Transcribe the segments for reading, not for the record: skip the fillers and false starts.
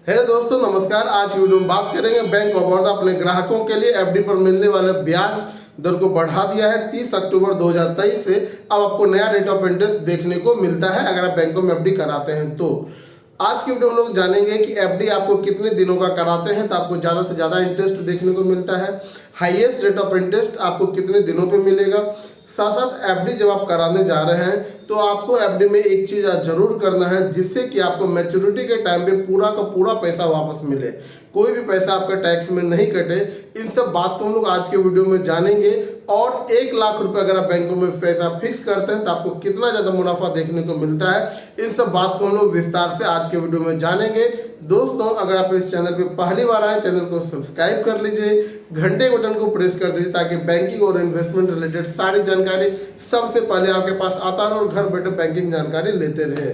Hello दोस्तों, नमस्कार। आज की वीडियो में बात करेंगे बैंक ऑफ बड़ौदा अपने ग्राहकों के लिए एफडी पर मिलने वाले ब्याज दर को बढ़ा दिया है। 30 अक्टूबर 2023 से अब आपको नया रेट ऑफ इंटरेस्ट देखने को मिलता है अगर आप बैंकों में एफडी कराते हैं तो। आज की वीडियो में लोग जानेंगे कि एफडी आपको कितने दिनों का कराते हैं तो आपको ज़्यादा से ज़्यादा इंटरेस्ट देखने को मिलता है। हाईएस्ट रेट ऑफ इंटरेस्ट आपको कितने दिनों पे मिलेगा। साथ साथ एफडी जब आप कराने जा रहे हैं तो आपको एफडी में एक चीज़ जरूर करना है जिससे कि आपको मैच्योरिटी के टाइम पे पूरा का पूरा पैसा वापस मिले, कोई भी पैसा आपका टैक्स में नहीं कटे। इन सब बात को हम लोग आज के वीडियो में जानेंगे। और 1 लाख रुपए अगर आप बैंकों में पैसा फिक्स करते हैं तो आपको कितना ज़्यादा मुनाफा देखने को मिलता है, इन सब बात को हम लोग विस्तार से आज के वीडियो में जानेंगे। दोस्तों, अगर आप इस चैनल पे पहली बार आए, चैनल को सब्सक्राइब कर लीजिए, घंटे बटन को प्रेस कर दीजिए ताकि बैंकिंग और इन्वेस्टमेंट रिलेटेड सारी जानकारी सबसे पहले आपके पास आता रहे और घर बैठे बैंकिंग जानकारी लेते रहे।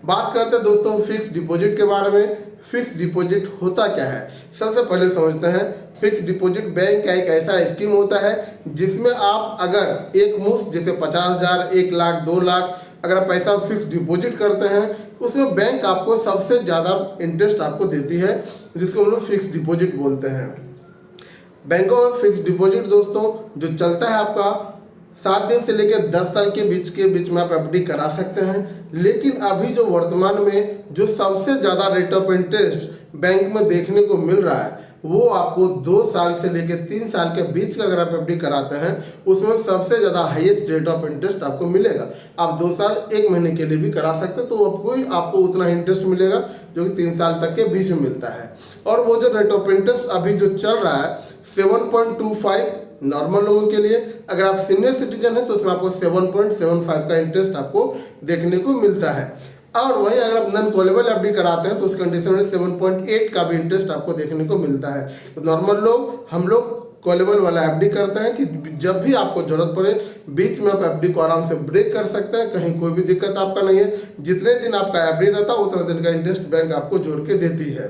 बात करते हैं दोस्तों फिक्स डिपॉजिट के बारे में। फिक्स डिपॉजिट होता क्या है, सबसे पहले समझते हैं। फिक्स डिपॉजिट बैंक का एक ऐसा स्कीम होता है जिसमें आप अगर एक मुश्त जैसे 50,000, 1 लाख, 2 लाख अगर आप पैसा फिक्स डिपॉजिट करते हैं उसमें बैंक आपको सबसे ज़्यादा इंटरेस्ट आपको देती है, जिसको हम लोग फिक्स डिपॉजिट बोलते हैं। बैंकों में फिक्स डिपॉजिट दोस्तों जो चलता है आपका 7 दिन से लेकर 10 साल के बीच में आप एफडी करा सकते हैं। लेकिन अभी जो वर्तमान में जो सबसे ज़्यादा रेट ऑफ इंटरेस्ट बैंक में देखने को मिल रहा है वो आपको 2 साल से लेकर 3 साल के बीच का अगर आप एफडी कराते हैं उसमें सबसे ज़्यादा हाईएस्ट रेट ऑफ इंटरेस्ट आपको मिलेगा। आप 2 साल 1 महीने के लिए भी करा सकते हैं तो आपको उतना इंटरेस्ट मिलेगा जो कि 3 साल तक के बीच में मिलता है। और वो जो रेट ऑफ इंटरेस्ट अभी जो चल रहा है 7.25 नॉर्मल लोगों के लिए, अगर आप सीनियर सिटीजन हैं तो उसमें आपको 7.75 का इंटरेस्ट आपको देखने को मिलता है। और वहीं अगर आप नॉन कॉलेबल एफडी कराते हैं तो उस कंडीशन में 7.8 का भी इंटरेस्ट आपको देखने को मिलता है। तो नॉर्मल लोग हम लोग कॉलेबल वाला एफडी करते हैं कि जब भी आपको जरूरत पड़े बीच में आप एफडी को आराम से ब्रेक कर सकते हैं, कहीं कोई भी दिक्कत आपका नहीं है। जितने दिन आपका एफडी रहता है उतने दिन का इंटरेस्ट बैंक आपको जोड़ के देती है।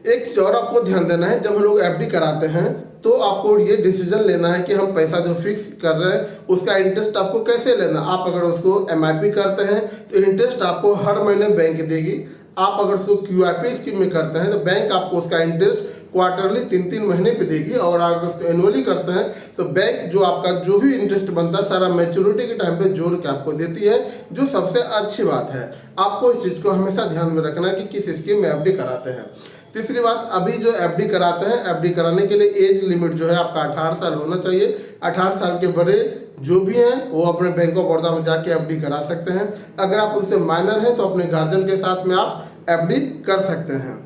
एक चीज और आपको ध्यान देना है, जब हम लोग एफडी कराते हैं तो आपको ये डिसीजन लेना है कि हम पैसा जो फिक्स कर रहे हैं उसका इंटरेस्ट आपको कैसे लेना। आप अगर उसको एमआईपी करते हैं तो इंटरेस्ट आपको हर महीने बैंक देगी। आप अगर उसको क्यूआईपी स्कीम में करते हैं तो बैंक आपको उसका इंटरेस्ट क्वार्टरली 3-3 महीने पे देगी। और अगर उसको एनुअली करते हैं तो बैंक जो आपका जो भी इंटरेस्ट बनता है सारा मैच्योरिटी के टाइम पे जोड़ के आपको देती है, जो सबसे अच्छी बात है। आपको इस चीज़ को हमेशा ध्यान में रखना है कि किस स्कीम में एफडी कराते हैं। तीसरी बात, अभी जो एफडी कराते हैं एफडी कराने के लिए एज लिमिट जो है आपका 18 साल होना चाहिए। 18 साल के बड़े जो भी हैं वो अपने बैंक ऑफ बड़ौदा में जाके एफडी करा सकते हैं। अगर आप उनसे माइनर हैं तो अपने गार्जियन के साथ में आप एफडी कर सकते हैं।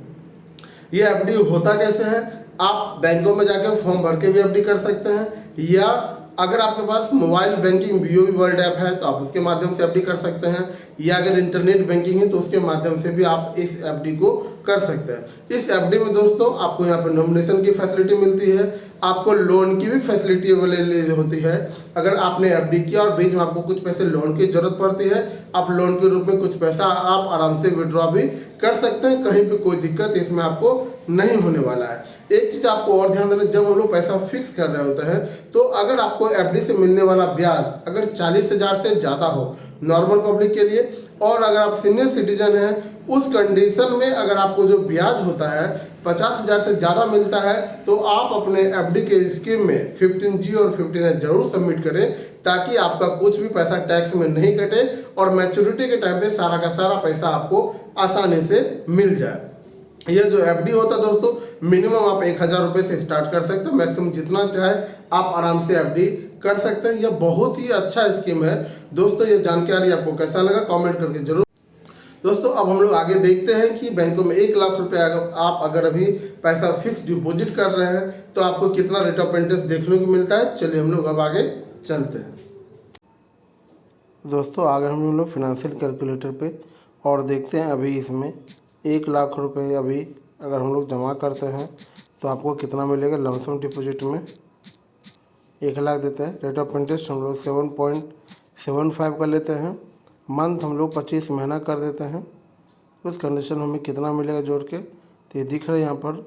ये एफडी होता कैसे है, आप बैंकों में जाकर फॉर्म भर के भी एफडी कर सकते हैं, या अगर आपके पास mobile banking BOB world app है तो आप उसके माध्यम से एफडी कर सकते हैं, या अगर इंटरनेट बैंकिंग है तो उसके माध्यम से भी आप इस एफडी को कर सकते हैं। इस एफडी में दोस्तों आपको यहाँ पर नॉमिनेशन की फैसिलिटी मिलती है, आपको लोन की भी फैसिलिटी अवेलेबल होती है। अगर आपने एफडी किया और बीच में आपको कुछ पैसे लोन की जरूरत पड़ती है, आप लोन के रूप में कुछ पैसा आप आराम से विड्रॉ भी कर सकते हैं। कहीं पे कोई दिक्कत इसमें आपको नहीं होने वाला है। एक चीज आपको और ध्यान देना, जब हम लोग पैसा फिक्स कर रहे होते हैं तो अगर आपको एफडी से मिलने वाला ब्याज अगर 40,000 से ज़्यादा हो नॉर्मल पब्लिक के लिए, और अगर आप सीनियर सिटीजन हैं उस कंडीशन में अगर आपको जो ब्याज होता है 50,000 से ज़्यादा मिलता है तो आप अपने एफडी के स्कीम में 15G और 15H जरूर सबमिट करें ताकि आपका कुछ भी पैसा टैक्स में नहीं कटे और मैच्योरिटी के टाइम पे सारा का सारा पैसा आपको आसानी से मिल जाए। यह जो एफडी होता है दोस्तों मिनिमम आप 1,000 रुपये से स्टार्ट कर सकते हैं, मैक्सिमम जितना चाहे आप आराम से एफडी कर सकते हैं। यह बहुत ही अच्छा स्कीम है दोस्तों। ये जानकारी आपको कैसा लगा कमेंट करके जरूर। दोस्तों, अब हम लोग आगे देखते हैं कि बैंकों में 1 लाख रुपये आप अगर अभी पैसा फिक्स डिपॉजिट कर रहे हैं तो आपको कितना रेट ऑफ इंटरेस्ट देखने को मिलता है। चलिए हम लोग अब आगे चलते हैं। दोस्तों, आगे हम लोग फिनेंशियल कैलकुलेटर पे और देखते हैं अभी इसमें 1 लाख रुपए अभी अगर हम लोग जमा करते हैं तो आपको कितना मिलेगा। लमसम डिपॉजिट में 1 लाख देते हैं, रेट ऑफ इंटरेस्ट हम लोग 7.75 का लेते हैं, मंथ हम लोग 25 महीना कर देते हैं। उस कंडीशन में हमें कितना मिलेगा जोड़ के, तो ये दिख रहा है यहाँ पर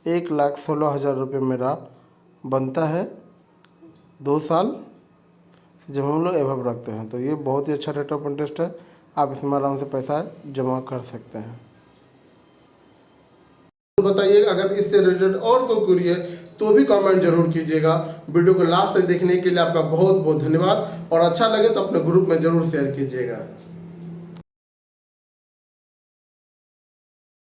1,16,000 रुपये मेरा बनता है 2 साल जब हम लोग एवब रखते हैं। तो ये बहुत ही अच्छा रेट ऑफ इंटरेस्ट है, आप इसमें आराम से पैसा जमा कर सकते हैं। बताइएगा। अगर इससे रिलेटेड और कोई क्वेरी है तो भी कमेंट जरूर कीजिएगा। वीडियो को लास्ट तक देखने के लिए आपका बहुत बहुत धन्यवाद, और अच्छा लगे तो अपने ग्रुप में जरूर शेयर कीजिएगा।